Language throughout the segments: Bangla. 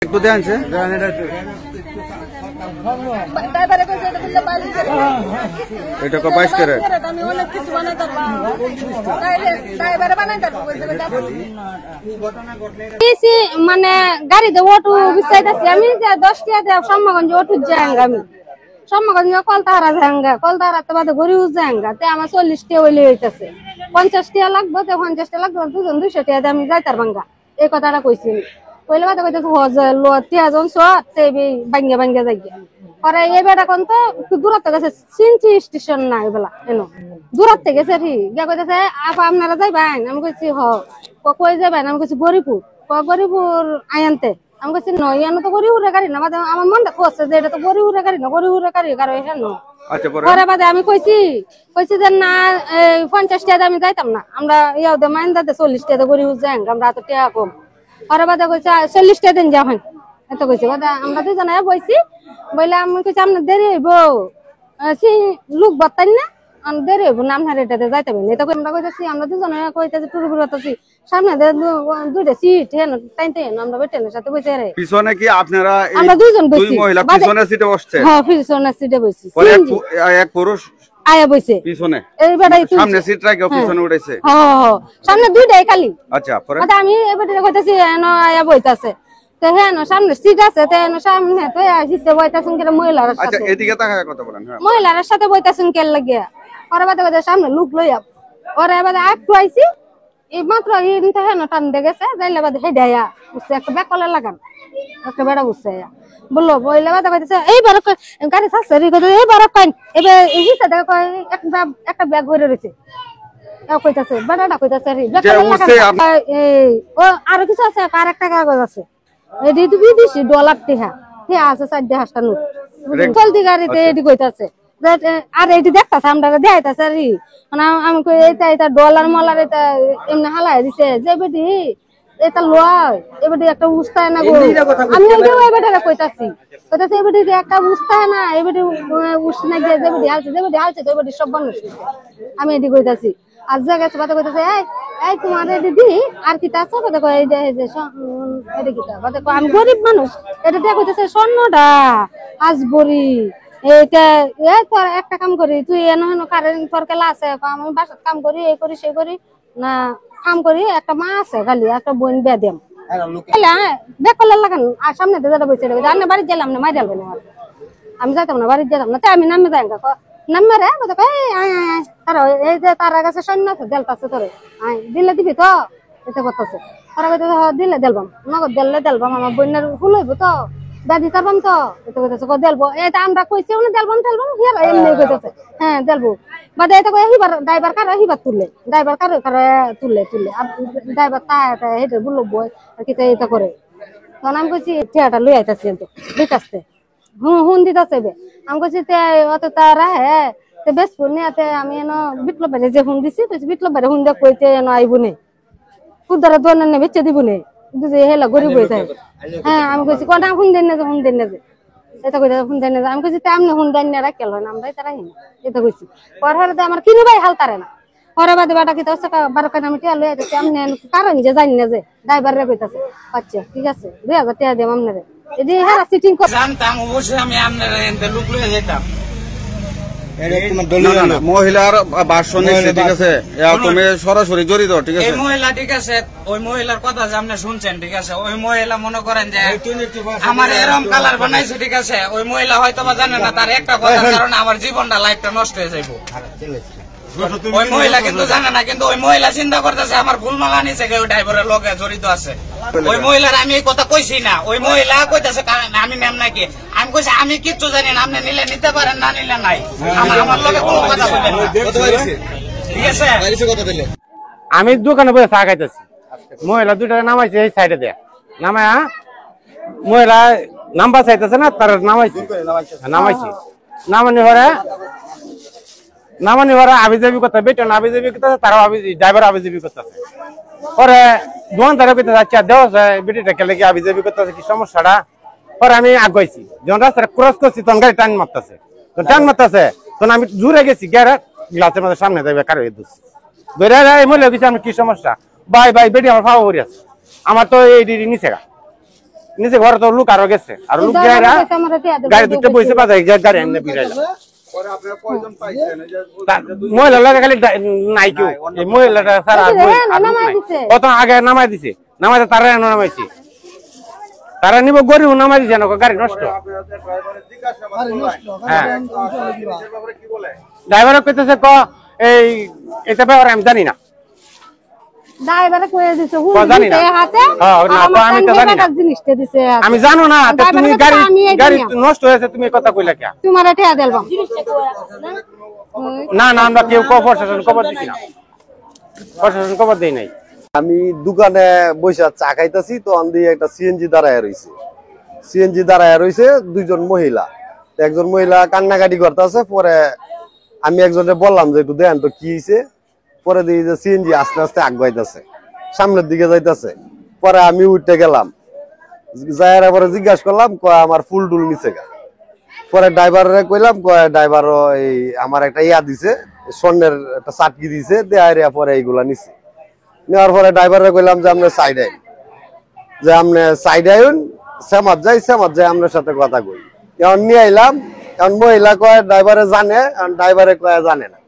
একটু দেন সে এটা কো 22 করে আমি অনেক কিছু বানাইতে পারবো ড্রাইভারে বানাইতে পারবো মানে গাড়িতে অটো বিছাইতাছি আমি 10 টাকা দেব সম্মাগঞ্জ অটো যাঙ্গা আমি সম্মাগঞ্জ কলতাহারা যাঙ্গা কলতাহারাতে বাদে গরিব যাঙ্গা তে আমার 40 টাকা হইলে হইতাছে 50 টাকা লাগবে তে 50 টাকা লাগবে দুজন 200 টাকা দিয়ে আমি যাইতার বাঙ্গা এই কথাটা কইছি কইলে বাদে কইতাছে হজ লতিয়া জন সতে বাঙ্গা বাঙ্গা যাই পরে এই বেটা কোন তো একটু দূরত্ব গেছে সিনচি স্টেশন না এবেলা এনো দূরত্ব গেছে রি গিয়া কইতাছে আপা আপনারা যাইবেন আমি কইছি হ কই যাবেন আমি কইছি গরিপুর গরিপুর আয়ানতে আমি কইছি নয় এনো তো গরিপুরের গাড়ি না আমার মনটা কইছে যে এটা তো গরিপুরের গাড়ি না গরিপুরের গাড়ি কারো এখানে আচ্ছা পরে বাদে আমি কইছি যে না 50 টাকা আমি যাইতাম না আমরা ইয়াও দে মাইন্দাতে 40 টাকা গরিপুর যাই আমরা তো টাকা কম পরে বাদে কইছে 40 টাকা দিন যাবেন এত কইছে বাদে আমরা দুজনে বইছি বইলে আমি কইছি আপনার দেরি হইব লোক বাতাই না আমি দেরি হইব না আপনার এটাতে যাইতে পারি এটা আমরা কইতাছি আমরা দুজনে কইতাছি টুরু করতেছি সামনে দুইটা সিট হেন টাইনতে আমরা বেটেনের সাথে বসে রে পিছনে কি আপনারা আমরা দুইজন বসি দুই মহিলা পিছনে সিটে বসছে হ্যাঁ পিছনে সিটে বসি পরে এক পুরুষ আয়া বসে পিছনে এই বেটাই সামনে সিট রাখো পিছনে উঠাইছে হ্যাঁ সামনে দুইটাই খালি আচ্ছা পরে আমি এই বেটারে কইতাছি এন আয়া বইতাছে তে হেন সামনে সিট আছে তে এন সামনে তো আসিছে বইতাছেন কেন মহিলার সাথে আচ্ছা এদিকে তাকায় কথা বলেন হ্যাঁ মহিলার সাথে বইতাছেন কেন লাগিয়া পরে বাদে কইতাছে সামনে লোক লইয়া পরে বাদে একটু আইছি এই মাত্র ইনতে হেন টান দে গেছে যাইলে বাদে হেডায়া বুঝছে একটা বেকলে লাগান একটা বেড়া বুঝছে বললো বইলে বাদে কইতাছে এইবার গাড়ি ছাড়ছে রি কইতাছে এইবার কইন এবে এই হিসা দেখো একটা ব্যাগ ভরে রইছে কইতাছে বেড়াটা কইতাছে রি বেকলে লাগান এই ও আর কিছু আছে আর একটা কাগজ আছে এডি তো বিদেশি ডলার টিহা হে আছে 4.5টা নোট চলতি গাড়িতে এডি কইতাছে আর এডি দেখতাছে আমরা দেখাইতাছে রি মানে আমি কই এটা ডলার মলার এটা এমনি হালাই দিছে যে বেটি এটা লয় এবেটি একটা উস্তায় না গো আমি এই বেটারে কইতাছি এই বেটি একটা উস্তায় না এবেটি উস না গিয়ে যে বেটি হালছে তো বেটি সব মানুষ আমি এডি কইতাছি আজ জায়গা বাতে কইতাছে এই তোমার দিদি আর কি তা আছে বাতে কই এই যে এটা কি তা বাতে কই আমি গরিব মানুষ এটা দিয়ে কইতাছে স্বর্ণটা আজ বড়ি এইটা এই তোর একটা কাম করি তুই এনো হেন কারেন্ট তোর কেলা আছে আমি বাসাত কাম করি এই করি সেই করি না কাম করি একটা মা আছে খালি একটা বোন বিয়া দেম বেকলে লাগান আর সামনে যেটা বসে আমি বাড়ি গেলাম না মাই যাবে না আমি যাইতাম না বাড়ি যেতাম না তাই আমি নামে যাই নামে রে বলতে তার এই যে তার কাছে সৈন্য আছে দেলতাছে তোরে দিলে দিবি তো এটা করতেছে তারা কইতেছে দিলে দেলবাম নগদ দিলে দেলবাম আমার বোনের ফুল হইব তো দাদি তারবাম তো এটা কইতেছে দেলবো এটা আমরা কইছি উনি দেলবাম হিয়ার এমনি কইতেছে হ্যাঁ দেলবো বাদে এটা কই হিবার ড্রাইভার কার হিবার তুললে ড্রাইভার কার তুললে আর ড্রাইভার তা এটা বললো বই আর কি এটা করে তখন আমি কইছি ঠিয়াটা লই আইতাছি তো দিতাছে হুন দিতাছে আমি কইছি তে অত তারা হে তে বেশ পুনিয়াতে আমি এনো বিপ্লব বাইরে যে হুন দিছি কইছি বিপ্লব বাইরে হুন দে কইতে এনো আইবুনে কুদারা দোন নে বেচে দিবুনে যে হেলা গরিব হইতা হ্যাঁ আমি কইছি কোটা হুন দেন না যে এটা কইতা হুন দেন না আমি কইছি তে আমনে হুন দেন না রাখল না আমরা তারা হিন এটা কইছি পরহারে আমার কিনু ভাই হালতারে না পরে বাদে বাটা কি তো 12 কানা মিটিয়া লই আইতাছি আমনে কারণ যে জানি না যে ড্রাইভার রে কইতাছে আচ্ছা ঠিক আছে 2000 টাকা দেব আমনে রে এদি হারা সিটিং কর জানতাম অবশ্যই আমি আপনার এতে লোক লয়ে যেতাম মহিলার ভাষ্য নিচ্ছে ঠিক আছে তুমি সরাসরি জড়িত ঠিক আছে এই মহিলা ঠিক আছে ওই মহিলার কথা যে আপনি শুনছেন ঠিক আছে ওই মহিলা মনে করেন যে আমার এরকম কালার বানাইছে ঠিক আছে ওই মহিলা হয়তো বা জানে না তার একটা কথা কারণে আমার জীবনটা লাইফটা নষ্ট হয়ে যাইব ওই মহিলা কিন্তু জানে না কিন্তু ওই মহিলা চিন্তা করতেছে আমার ভুল মালা নিছে কেউ ড্রাইভারের লোকে জড়িত আছে ওই মহিলার আমি এই কথা কইছি না ওই মহিলা কইতেছে আমি নেম নাকি আমি কইছি আমি কিচ্ছু জানি না আপনি নিলে নিতে পারেন না নিলে নাই আমার লোকে কোনো কথা বলবেন না ঠিক আছে আমি দোকানে বসে চা খাইতেছি মহিলা দুইটা নামাইছে এই সাইডে দেয়া নামায়া মহিলা নাম্বার চাইতেছে না তার নামাইছে নামানি হরে আবিজাবি কথা বেটন আবিজাবি কথা তারা ড্রাইভার আবিজাবি করতেছে পরে দোকানদার কইতে আচ্ছা দেও বেটিটা কেলে কি আবিজাবি করতেছে কি সমস্যাটা পরে আমি আগাইছি যখন রাস্তাটা ক্রস করছি তখন গাড়ি টান মারতেছে তখন আমি জুড়ে গেছি গেরা গ্লাসের মধ্যে সামনে যাবে কারো ধরছি ধরে মনে গেছি আমি কি সমস্যা ভাই বেটি আমার ফাওয়া করি আছে আমার তো এই নিচে নিচে ঘরে তো লোক আরো গেছে আর লোক যাইরা গাড়ি দুটো বইছে বাজারে গাড়ি এনে বিরাইলা মহিলা লাগে খালি নাই কেউ এই মহিলাটা সারা কত আগে নামাই দিছে নামাই তারা নামাইছে তারা নিব গরিব নামাই দিছে না গাড়ি নষ্ট হ্যাঁ ড্রাইভার কইতেছে ক এই এটা ব্যাপারে আমি জানি না আমি জানো না তুমি গাড়ি নষ্ট হয়েছে তুমি কথা কইলা কে তোমার না না আমরা কেউ প্রশাসন খবর দিছি না প্রশাসন খবর দেই নাই আমি দোকানে বসে চা খাইতেছি তো দিয়ে একটা সিএনজি দাঁড়ায় রয়েছে দুইজন মহিলা একজন মহিলা কান্নাকাটি করতেছে পরে আমি একজনে বললাম যে একটু দেন তো কি হয়েছে পরে দেখি যে সিএনজি আস্তে আস্তে আগাইতেছে সামনের দিকে যাইতেছে পরে আমি উঠতে গেলাম যাই পরে জিজ্ঞাসা করলাম আমার ফুল টুল নিচে গা পরে ড্রাইভারে কইলাম ড্রাইভার এই আমার একটা ইয়া দিছে স্বর্ণের একটা চাটকি দিছে দেয়া পরে এইগুলা নিছে নেওয়ার পরে ড্রাইভারে কইলাম যে আপনি সাইড আইন যে আপনি সাইড আইন সেমাত যাই আপনার সাথে কথা কই এখন নিয়ে আইলাম এখন মহিলা কয় ড্রাইভারে জানে ড্রাইভারে কয় জানে না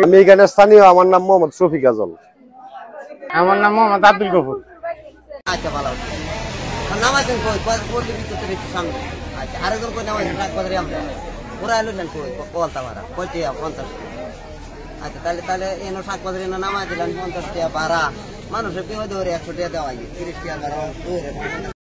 আমি এখানে স্থানীয় আমার নাম মোহাম্মদ শফিক আজল আমার নাম মোহাম্মদ আব্দুল গফুর আচ্ছা ভালো নামাইছেন কই পড়লি ভিতরে একটু সামনে আচ্ছা আরেকজন কই নামাইছেন রাত বাজারে আমরা পুরা এলো নেন কই কলতা মারা কইতে 50 আচ্ছা তাহলে এনো শাক বাজারে নামাই দিলাম 50 টাকা ভাড়া মানুষের কি হয় ধরে 100 টাকা দেওয়া 30 টাকা ভাড়া